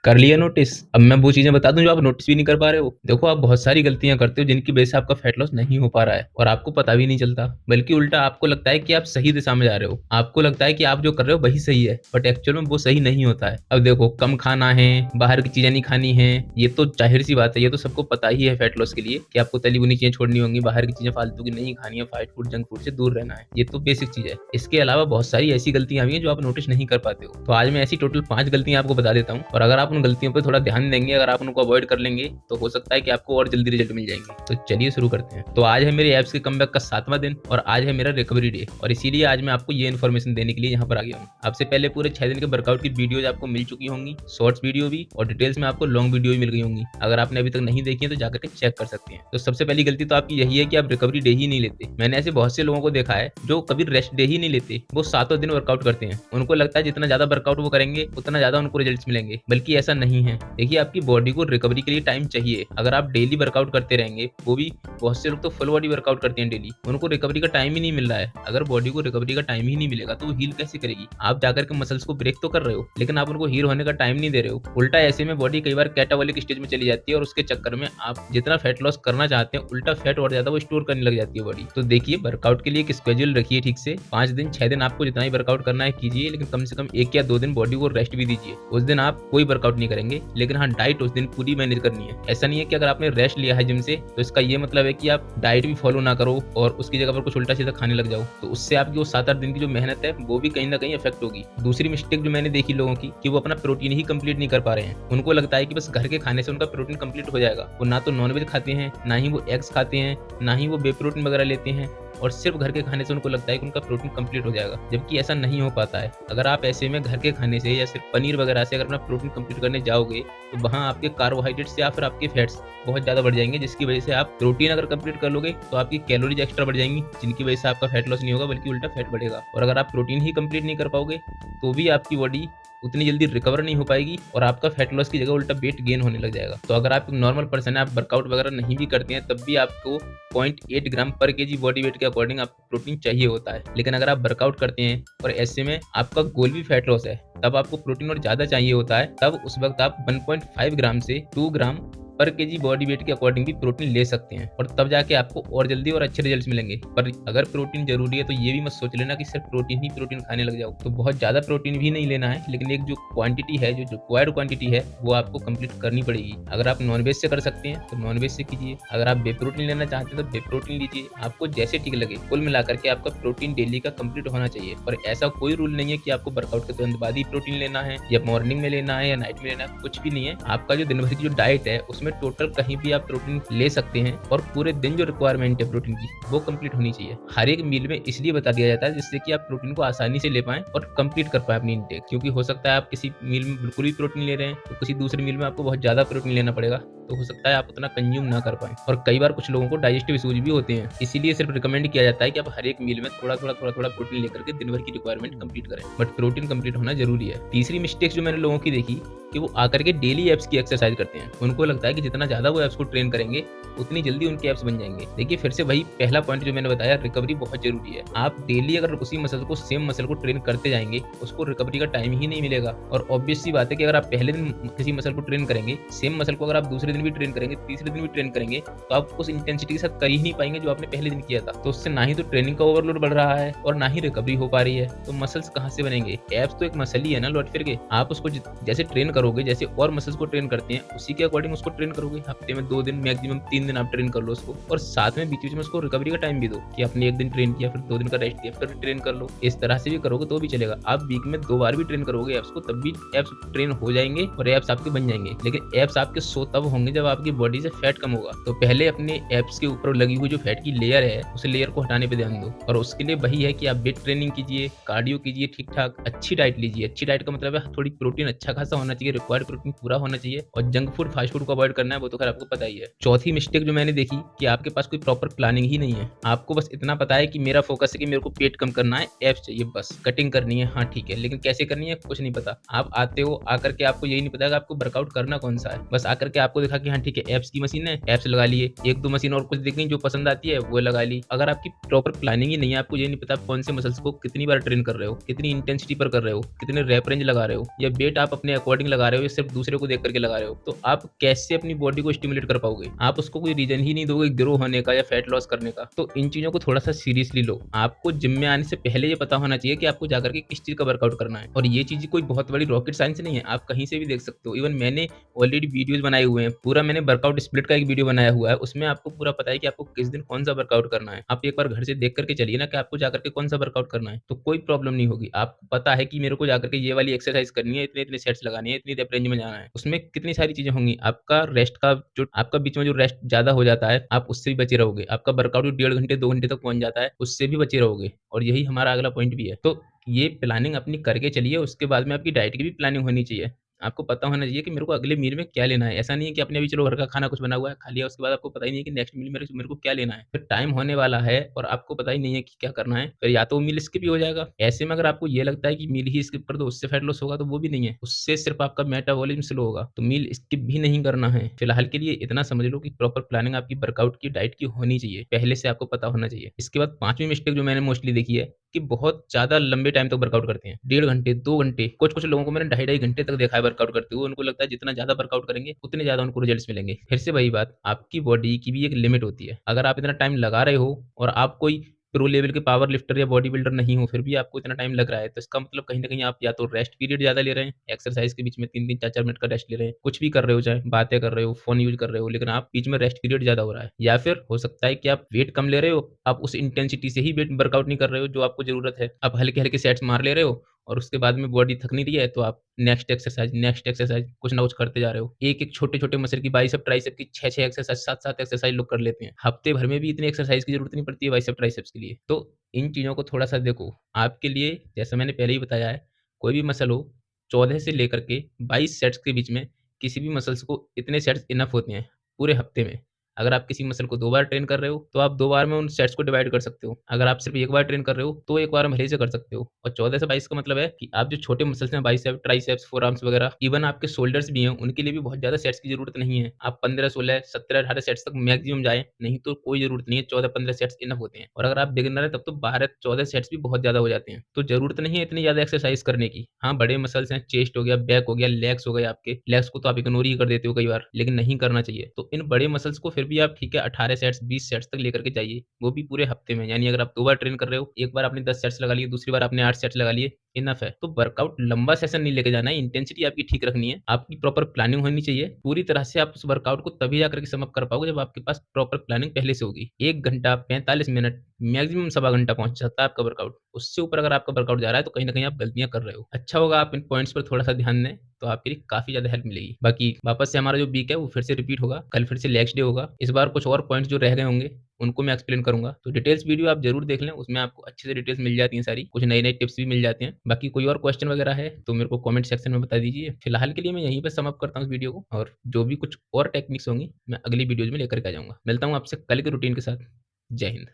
कर लिया नोटिस। अब मैं वो चीज़ें बता दूँ जो आप नोटिस भी नहीं कर पा रहे हो। देखो आप बहुत सारी गलतियाँ करते हो जिनकी वजह से आपका फैट लॉस नहीं हो पा रहा है और आपको पता भी नहीं चलता। बल्कि उल्टा आपको लगता है कि आप सही दिशा में जा रहे हो। आपको लगता है कि आप जो कर रहे हो वही सही है, बट एक्चुअल में वो सही नहीं होता है। अब देखो कम खाना है, बाहर की चीज़ें नहीं खानी है, ये तो ज़ाहिर-सी बात है, ये तो सबको पता ही है फैट लॉस के लिए कि आपको तली-भुनी चीज़ें छोड़नी होंगी, बाहर की चीज़ें फालतू की नहीं खानी है, फास्ट फूड, जंक फूड से दूर रहना है। ये तो बेसिक चीज़ है। इसके अलावा बहुत सारी ऐसी गलतियाँ भी हैं जो आप नोटिस नहीं कर पाते हो। तो आज मैं ऐसी टोटल 5 गलतियाँ आपको बता देता हूँ और अगर आप उन गलतियों पे थोड़ा ध्यान देंगे, अगर आप उनको अवॉइड कर लेंगे, तो हो सकता है कि आपको और जल्दी रिजल्ट मिल जाएँगे। तो चलिए शुरू करते हैं। तो आज है मेरे एब्स के कमबैक का 7वां दिन और आज है मेरा रिकवरी डे और इसीलिए आज मैं आपको ये इन्फॉर्मेशन देने के लिए यहाँ पर आ गया हूँ। आपसे पहले पूरे 6 दिन के वर्कआउट की वीडियोज़ आपको मिल चुकी होंगी, शॉर्ट्स वीडियो भी और डिटेल्स में आपको लॉन्ग वीडियो भी मिल गई होंगी। अगर आपने अभी तक नहीं देखी है तो जाकर के चेक कर सकते हैं। तो सबसे पहली गलती तो आपकी यही है कि आप रिकवरी डे ही नहीं लेते। मैंने ऐसे बहुत से लोगों को देखा है जो कभी रेस्ट डे ही नहीं लेते, वो सातों दिन वर्कआउट करते हैं। उनको लगता है जितना ज़्यादा वर्कआउट वो करेंगे उतना ज़्यादा उनको रिजल्ट्स मिलेंगे, बल्कि ऐसा नहीं है। देखिए आपकी बॉडी को रिकवरी के लिए टाइम चाहिए। अगर आप डेली वर्कआउट करते रहेंगे, वो भी बहुत से लोग तो फुल बॉडी वर्कआउट करते हैं डेली, उनको रिकवरी का टाइम ही नहीं मिल रहा है। अगर बॉडी को रिकवरी का टाइम ही नहीं मिलेगा तो वो हील कैसे करेगी? आप जाकर के मसल्स को ब्रेक तो कर रहे हो, लेकिन आप उनको हील होने का टाइम नहीं दे रहे हो। उल्टा ऐसे में बॉडी कई बार कैटाबॉलिक स्टेज में चली जाती है और उसके चक्कर में आप जितना फैट लॉस करना चाहते हैं, उल्टा फैट और ज्यादा वो स्टोर करने लग जाती है बॉडी। तो देखिए वर्कआउट के लिए एक स्केड्यूल रखिए ठीक से। 5 दिन 6 दिन आपको जितना ही वर्कआउट करना है कीजिए, लेकिन कम से कम 1 या 2 दिन बॉडी को रेस्ट भी दीजिए। उस दिन आप कोई वर्कआउट नहीं करेंगे, लेकिन हाँ डाइट उस दिन पूरी मैनेज करनी है। ऐसा नहीं है कि अगर आपने रेस्ट लिया है जिम से तो इसका ये मतलब है कि आप डाइट भी फॉलो ना करो और उसकी जगह पर कुछ उल्टा सीधा खाने लग जाओ। तो उससे आपकी वो 7-8 दिन की जो मेहनत है वो भी कहीं ना कहीं इफेक्ट होगी। दूसरी मिस्टेक जो मैंने देखी लोगों की कि वो अपना प्रोटीन ही कंप्लीट नहीं कर पा रहे हैं। उनको लगता है कि बस घर के खाने से उनका प्रोटीन कंप्लीट हो जाएगा। वो ना तो नॉनवेज खाते हैं, ना ही वो एग्स खाते हैं, ना ही वो बे प्रोटीन वगैरह लेते हैं और सिर्फ घर के खाने से उनको लगता है कि उनका प्रोटीन कंप्लीट हो जाएगा, जबकि ऐसा नहीं हो पाता है। अगर आप ऐसे में घर के खाने से या सिर्फ पनीर वगैरह से अगर अपना प्रोटीन कंप्लीट करने जाओगे तो वहाँ आपके कार्बोहाइड्रेट्स या फिर आपके फैट्स बहुत ज़्यादा बढ़ जाएंगे, जिसकी वजह से आप प्रोटीन अगर कंप्लीट कर लोगे तो आपकी कैलोरीज एक्स्ट्रा बढ़ जाएंगी, जिनकी वजह से आपका फैट लॉस नहीं होगा बल्कि उल्टा फैट बढ़ेगा। और अगर आप प्रोटीन ही कंप्लीट नहीं कर पाओगे तो भी आपकी बॉडी उतनी जल्दी रिकवर नहीं हो पाएगी और आपका फैट लॉस की जगह उल्टा वेट गेन होने लग जाएगा। तो अगर आप एक नॉर्मल पर्सन है, आप वर्कआउट वगैरह नहीं भी करते हैं, तब भी आपको 0.8 ग्राम पर केजी बॉडी वेट के अकॉर्डिंग आपको प्रोटीन चाहिए होता है। लेकिन अगर आप वर्कआउट करते हैं और ऐसे में आपका गोल भी फैट लॉस है, तब आपको प्रोटीन और ज़्यादा चाहिए होता है। तब उस वक्त आप 1.5 ग्राम से 2 ग्राम पर केजी बॉडी वेट के अकॉर्डिंग भी प्रोटीन ले सकते हैं और तब जाके आपको और जल्दी और अच्छे रिजल्ट्स मिलेंगे। पर अगर प्रोटीन जरूरी है तो ये भी मत सोच लेना कि सिर्फ प्रोटीन ही प्रोटीन खाने लग जाओ। तो बहुत ज़्यादा प्रोटीन भी नहीं लेना है, लेकिन एक जो क्वांटिटी है, जो रिक्वायर्ड क्वांटिटी है, वो आपको कंप्लीट करनी पड़ेगी। अगर आप नॉनवेज से कर सकते हैं तो नॉनवेज से कीजिए। अगर आप बे प्रोटीन लेना चाहते हैं तो बे प्रोटीन लीजिए, आपको जैसे ठीक लगे। कुल मिलाकर के आपका प्रोटीन डेली का कंप्लीट होना चाहिए। पर ऐसा कोई रूल नहीं है कि आपको वर्कआउट के तुरंत बाद ही प्रोटीन लेना है या मॉर्निंग में लेना है या नाइट में लेना है, कुछ भी नहीं है। आपका जो दिन भर की जो डाइट है उसमें टोटल कहीं भी आप प्रोटीन ले सकते हैं और पूरे दिन जो रिक्वायरमेंट है प्रोटीन की वो कंप्लीट होनी चाहिए। हर एक मील में इसलिए बता दिया जाता है जिससे कि आप प्रोटीन को आसानी से ले पाएं और कंप्लीट कर पाएं अपनी इनटेक। क्योंकि हो सकता है आप किसी मील में बिल्कुल भी प्रोटीन ले रहे हैं तो किसी दूसरे मील में आपको बहुत ज्यादा प्रोटीन लेना पड़ेगा, तो हो सकता है आप उतना कंज्यूम ना कर पाएं। और कई बार कुछ लोगों को डाइजेस्टिव इश्यूज भी होते हैं, इसीलिए सिर्फ रिकमेंड किया जाता है कि आप हर एक मील में थोड़ा थोड़ा प्रोटीन लेकर के दिन भर की रिक्वायरमेंट कंप्लीट करें, बट प्रोटीन कंप्लीट होना जरूरी है। तीसरी मिस्टेक जो मैंने लोगों की देखी कि वो आकर के डेली एप्स की एक्सरसाइज करते हैं। उनको लगता है कि जितना ज्यादा वो एप्स को ट्रेन करेंगे उतनी जल्दी उनके एप्स बन जाएंगे। देखिए फिर से वही पहला पॉइंट जो मैंने बताया, रिकवरी बहुत जरूरी है। आप डेली अगर उसी मसल को, सेम मसल को ट्रेन करते जाएंगे, उसको रिकवरी का टाइम ही नहीं मिलेगा। और ऑब्वियस सी बात है कि अगर आप पहले दिन किसी मसल को ट्रेन करेंगे, सेम मसल को अगर आप दूसरे दिन भी ट्रेन करेंगे, तीसरे दिन भी ट्रेन करेंगे, तो आप उस इंटेंसिटी के साथ कर ही नहीं पाएंगे जो आपने पहले दिन किया था। तो उससे ना ही तो ट्रेनिंग का ओवरलोड बढ़ रहा है और ना ही रिकवरी हो पा रही है। तो मसल्स कहाँ से बनेंगे? एप्स तो एक मसल ही है ना लौट फिर के। आप उसको जैसे ट्रेन करोगे, जैसे और मसल्स को ट्रेन करते हैं उसी के अकॉर्डिंग उसको ट्रेन करोगे। हफ्ते में 2 दिन, मैक्सिमम 3 दिन आप ट्रेन कर लो उसको, और साथ में बीच बीच में उसको रिकवरी का टाइम भी दो कि आपने 1 दिन ट्रेन किया, फिर 2 दिन का रेस्ट किया, फिर ट्रेन कर लो। इस तरह से भी करोगे तो भी चलेगा। आप वीक में 2 बार भी ट्रेन करोगे एप्स को, तब भी एप्स ट्रेन हो जाएंगे और एप्स आपके बन जाएंगे। लेकिन एप्स आपके सो तब होंगे जब आपकी बॉडी से फैट कम होगा। तो पहले अपने एप्स के ऊपर लगी हुई जो फैट की लेयर है, उस लेयर को हटाने पर ध्यान दो। और उसके लिए वही है कि आप वेट ट्रेनिंग कीजिए, कार्डियो कीजिए ठीक ठाक, अच्छी डाइट लीजिए। अच्छी डाइट का मतलब है थोड़ी प्रोटीन अच्छा खासा होना चाहिए, रिक्वायर्ड प्रोटीन पूरा होना चाहिए, और जंक फूड, फास्ट फूड को अवॉइड करना है, वो तो खैर आपको पता ही है। चौथी मिस्टेक जो मैंने देखी कि आपके पास कोई प्रॉपर प्लानिंग ही नहीं है। आपको बस इतना पता है कि मेरा फ़ोकस है कि मेरे को पेट कम करना है, एब्स चाहिए बस, कटिंग करनी है, हाँ ठीक है, लेकिन कैसे करनी है कुछ नहीं पता। आप आते हो, आकर के आपको यही नहीं पता कि आपको वर्कआउट करना कौन-सा है। बस आकर के आपको दिखा कि हाँ ठीक है, एब्स की मशीन है, एब्स लगा लिए, 1-2 मशीन और कुछ दिख गई जो पसंद आती है वो लगा ली। अगर आपकी प्रॉपर प्लानिंग ही नहीं है, आपको ये नहीं पता आप कौन से मसल्स को कितनी बार ट्रेन कर रहे हो, कितनी इंटेंसिटी पर कर रहे हो, कितने रैप रेंज लगा रहे हो, या वेट आप अपने अकॉर्डिंग लगा रहे हो या सिर्फ दूसरे को देख करके लगा रहे हो, तो आप कैसे अपनी बॉडी को स्टिमुलेट कर पाओगे? आप उसको कोई रीजन ही नहीं दोगे ग्रो होने का या फैट लॉस करने का। तो इन चीज़ों को थोड़ा-सा सीरियसली लो। आपको जिम में आने से पहले ये पता होना चाहिए कि आपको जाकर के किस चीज़ का वर्कआउट करना है, और ये चीज़ कोई बहुत बड़ी रॉकेट साइंस नहीं है, आप कहीं से भी देख सकते हो। इवन मैंने ऑलरेडी वीडियोज़ बनाए हुए हैं, पूरा मैंने वर्कआउट स्प्लिट का एक वीडियो बनाया हुआ है, उसमें आपको पूरा पता है कि आपको किस दिन कौन-सा वर्कआउट करना है। आप एक बार घर से देख कर के चलिए ना कि आपको जाकर के कौन-सा वर्कआउट करना है, तो कोई प्रॉब्लम नहीं होगी। आपको पता है कि मेरे को जाकर के ये वाली एक्सरसाइज करनी है, इतने-इतने सेट्स लगानी है, इतनी रेप रेंज में जाना है। उसमें कितनी सारी चीज़ें होंगी। आपका रेस्ट का जो आपका बीच में जो रेस्ट ज़्यादा हो जाता है, आप उससे भी बचे रहोगे। आपका वर्कआउट जो 1.5 घंटे 2 घंटे तक पहुँच जाता है, उससे भी बचे रहोगे, और यही हमारा अगला पॉइंट भी है। तो ये प्लानिंग अपनी करके चलिए, उसके बाद में आपकी डाइट की भी प्लानिंग होनी चाहिए। आपको पता होना चाहिए कि मेरे को अगले मील में क्या लेना है। ऐसा नहीं है कि आपने अभी चलो घर का खाना कुछ बना हुआ है, खा लिया, उसके बाद आपको पता ही नहीं है कि नेक्स्ट मील मेरे को क्या लेना है। फिर टाइम होने वाला है और आपको पता ही नहीं है कि क्या करना है, फिर या तो वो मील स्किप ही हो जाएगा। ऐसे में अगर आपको ये लगता है कि मील ही स्किप कर दो, उससे फैट लॉस होगा, तो वो भी नहीं है। उससे सिर्फ आपका मेटाबॉलिज्म स्लो होगा, तो मील स्किप भी नहीं करना है। फिलहाल के लिए इतना समझ लो कि प्रॉपर प्लानिंग आपकी वर्कआउट की, डाइट की होनी चाहिए, पहले से आपको पता होना चाहिए। इसके बाद 5वीं मिस्टेक जो मैंने मोस्टली देखी है कि बहुत ज़्यादा लंबे टाइम तक वर्कआउट करते हैं। 1.5 घंटे, 2 घंटे, कुछ-कुछ लोगों को मैंने ढाई-ढाई घंटे तक देखा है वर्कआउट करते हुए। उनको लगता है जितना ज़्यादा वर्कआउट करेंगे, उतने ज़्यादा उनको रिजल्ट्स मिलेंगे। फिर से वही बात, आपकी बॉडी की भी एक लिमिट होती है। अगर आप इतना टाइम लगा रहे हो और आप कोई प्रो लेवल के पावर लिफ्टर या बॉडी बिल्डर नहीं हो, फिर भी आपको इतना टाइम लग रहा है, तो इसका मतलब कहीं न कहीं आप या तो रेस्ट पीरियड ज़्यादा ले रहे हैं, एक्सरसाइज के बीच में 3-3 4-4 मिनट का रेस्ट ले रहे हैं, कुछ भी कर रहे हो, चाहे बातें कर रहे हो, फ़ोन यूज़ कर रहे हो, लेकिन आप बीच में रेस्ट पीरियड ज़्यादा हो रहा है। या फिर हो सकता है कि आप वेट कम ले रहे हो, आप उस इंटेंसिटी से ही वेट वर्कआउट नहीं कर रहे हो जो आपको ज़रूरत है। आप हल्के-हल्के सेट्स मार ले रहे हो और उसके बाद में बॉडी थक नहीं रही है, तो आप नेक्स्ट एक्सरसाइज कुछ ना कुछ करते जा रहे हो। एक-एक छोटे-छोटे मसल की, बाइसेप, ट्राइसेप की 6-6 एक्सरसाइज, 7-7 एक्सरसाइज लोग कर लेते हैं। हफ्ते भर में भी इतनी एक्सरसाइज की ज़रूरत नहीं पड़ती है बाइसेप, ट्राइसेप्स के लिए। तो इन चीज़ों को थोड़ा-सा देखो। आपके लिए जैसा मैंने पहले ही बताया है, कोई भी मसल हो, 14 से लेकर के 22 सेट्स के बीच में किसी भी मसल्स को इतने सेट्स इनफ होते हैं, पूरे हफ्ते में। अगर आप किसी मसल को 2 बार ट्रेन कर रहे हो, तो आप 2 बार में उन सेट्स को डिवाइड कर सकते हो। अगर आप सिर्फ 1 बार ट्रेन कर रहे हो, तो 1 बार में भले से कर सकते हो। और 14 से 22 का मतलब है कि आप जो छोटे मसल्स हैं, बाइसेप, ट्राइसेप्स, फोरआर्म्स वगैरह, इवन आपके शोल्डर्स भी हैं, उनके लिए भी बहुत ज़्यादा सेट्स की ज़रूरत नहीं है। आप 15, 16, 17, 18 सेट्स तक मैक्सिमम जाएँ, नहीं तो कोई ज़रूरत नहीं है, 14-15 सेट्स इनफ होते हैं। और अगर आप बिगिनर हैं, तब तो 12-14 सेट्स भी बहुत ज़्यादा हो जाते हैं। तो ज़रूरत नहीं है इतनी ज़्यादा एक्सरसाइज करने की। हाँ, बड़े मसल्स हैं, चेस्ट हो गया, बैक हो गया, लेग्स हो गए आपके। लेग्स को तो आप इग्नोर ही कर देते हो कई बार, लेकिन नहीं करना चाहिए। तो इन बड़े मसल्स को फिर भी आप ठीक है 18 सेट्स, 20 सेट्स तक लेकर के जाइए, वो भी पूरे हफ्ते में। यानी अगर आप 2 बार ट्रेन कर रहे हो, एक बार आपने 10 सेट्स लगा लिए, दूसरी बार आपने 8 सेट्स लगा लिए, इनफ है। तो वर्कआउट लंबा सेशन नहीं लेके जाना है, इंटेंसिटी आपकी ठीक रखनी है, आपकी प्रॉपर प्लानिंग होनी चाहिए। पूरी तरह से आप उस वर्कआउट को तभी जाकर के सम अप कर पाओगे जब आपके पास प्रॉपर प्लानिंग पहले से होगी। 1 घंटा, 45 मिनट, मैक्सिमम सवा घंटा पहुँच सकता है आपका वर्कआउट। उससे ऊपर अगर आपका वर्कआउट जा रहा है, तो कहीं न कहीं आप गलतियाँ कर रहे हो। अच्छा होगा आप इन पॉइंट्स पर थोड़ा-सा ध्यान दें, तो आपके लिए काफ़ी ज़्यादा हेल्प मिलेगी। बाकी वापस से हमारा जो वीक है वो फिर से रिपीट होगा, कल फिर से लेग्स डे होगा। इस बार कुछ और पॉइंट्स जो रह गए होंगे, उनको मैं एक्सप्लेन करूँगा। तो डिटेल्स वीडियो आप ज़रूर देख लें, उसमें आपको अच्छे से डिटेल्स मिल जाती हैं सारी, कुछ नए-नए टिप्स भी मिल जाते हैं। बाकी कोई और क्वेश्चन वगैरह है, तो मेरे को कमेंट सेक्शन में बता दीजिए। फिलहाल के लिए मैं यहीं पे सम अप करता हूँ इस वीडियो को, और जो भी कुछ और टेक्निक्स होंगी, मैं अगली वीडियोज़ में लेकर के आ जाऊँगा। मिलता हूँ आपसे कल के रूटीन के साथ। जय हिंद।